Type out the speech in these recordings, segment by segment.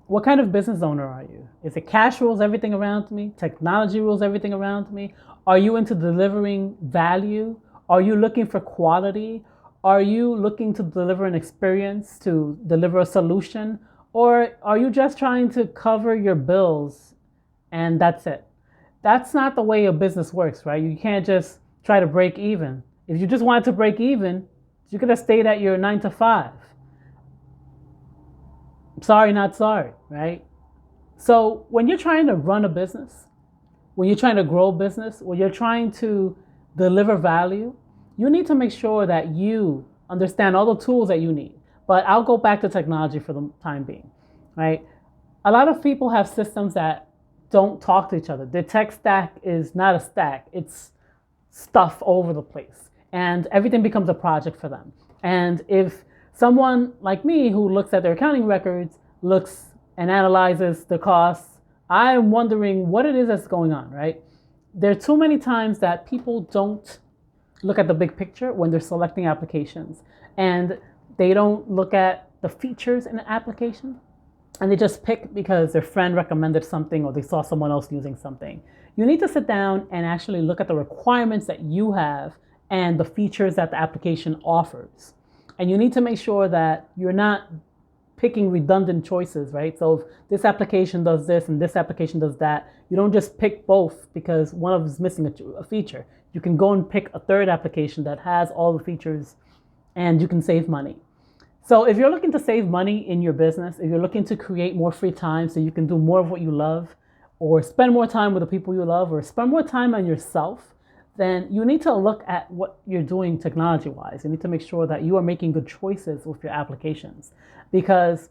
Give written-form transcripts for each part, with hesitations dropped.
what kind of business owner are you? Is it cash rules everything around me? Technology rules everything around me? Are you into delivering value? Are you looking for quality? Are you looking to deliver an experience, to deliver a solution? Or are you just trying to cover your bills and that's it? That's not the way a business works, right? You can't just try to break even. If you just wanted to break even, you could have stayed at your 9 to 5. Sorry, not sorry, right? So when you're trying to run a business, when you're trying to grow a business, when you're trying to deliver value, you need to make sure that you understand all the tools that you need. But I'll go back to technology for the time being, right? A lot of people have systems that don't talk to each other. Their tech stack is not a stack, it's stuff over the place. And everything becomes a project for them. And if someone like me who looks at their accounting records, looks and analyzes the costs, I'm wondering what it is that's going on, right? There are too many times that people don't look at the big picture when they're selecting applications. And they don't look at the features in an application, and they just pick because their friend recommended something or they saw someone else using something. You need to sit down and actually look at the requirements that you have and the features that the application offers. And you need to make sure that you're not picking redundant choices, right? So if this application does this and this application does that, you don't just pick both because one of them is missing a feature. You can go and pick a third application that has all the features and you can save money. So if you're looking to save money in your business, if you're looking to create more free time so you can do more of what you love, or spend more time with the people you love, or spend more time on yourself, then you need to look at what you're doing technology-wise. You need to make sure that you are making good choices with your applications. Because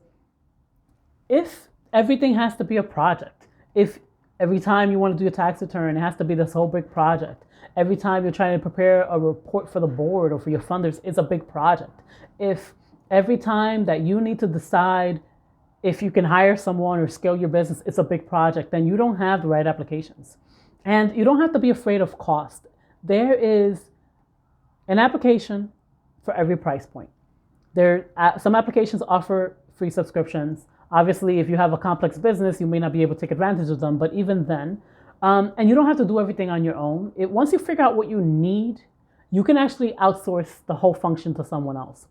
if everything has to be a project, if every time you want to do a tax return, it has to be this whole big project. Every time you're trying to prepare a report for the board or for your funders, it's a big project. If every time that you need to decide if you can hire someone or scale your business, it's a big project, then you don't have the right applications. And you don't have to be afraid of cost. There is an application for every price point. Some applications offer free subscriptions. Obviously, if you have a complex business, you may not be able to take advantage of them, but even then, and you don't have to do everything on your own. Once you figure out what you need, you can actually outsource the whole function to someone else.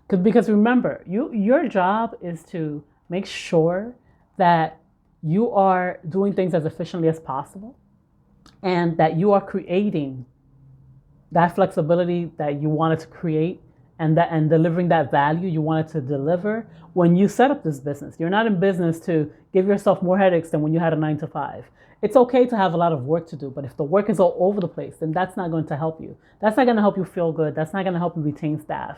Because remember, your job is to make sure that you are doing things as efficiently as possible and that you are creating that flexibility that you wanted to create and delivering that value you wanted to deliver when you set up this business. You're not in business to give yourself more headaches than when you had a 9 to 5. It's okay to have a lot of work to do, but if the work is all over the place, then that's not going to help you. That's not going to help you feel good. That's not going to help you retain staff.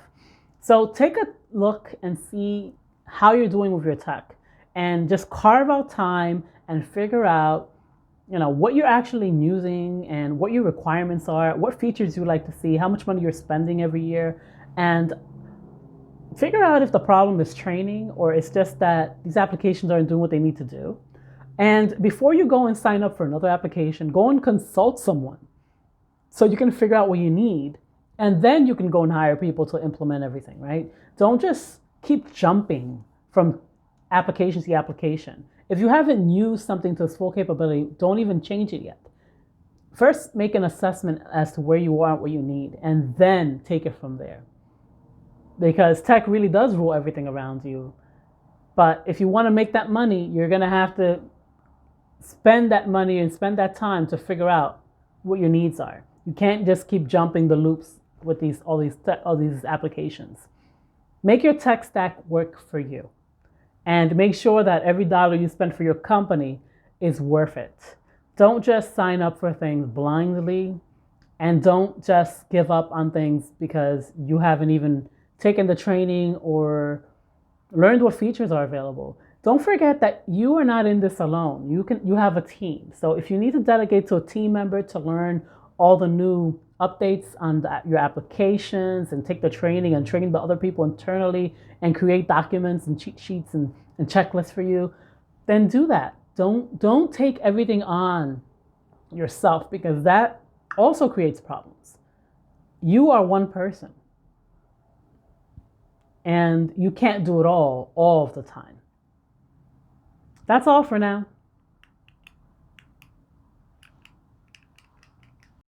So take a look and see how you're doing with your tech and just carve out time and figure out what you're actually using and what your requirements are, what features you like to see, how much money you're spending every year, and figure out if the problem is training or it's just that these applications aren't doing what they need to do. And before you go and sign up for another application, go and consult someone so you can figure out what you need, and then you can go and hire people to implement everything, right? Don't just keep jumping from application to application. If you haven't used something to its full capability, don't even change it yet. First, make an assessment as to where you are and what you need, and then take it from there. Because tech really does rule everything around you. But if you want to make that money, you're going to have to spend that money and spend that time to figure out what your needs are. You can't just keep jumping the loops with all these applications. Make your tech stack work for you. And make sure that every dollar you spend for your company is worth it. Don't just sign up for things blindly, and don't just give up on things because you haven't even taken the training or learned what features are available. Don't forget that you are not in this alone. You have a team. So if you need to delegate to a team member to learn all the new updates on your applications and take the training and train the other people internally and create documents and cheat sheets and checklists for you, then do that. Don't take everything on yourself because that also creates problems. You are one person and you can't do it all of the time. That's all for now.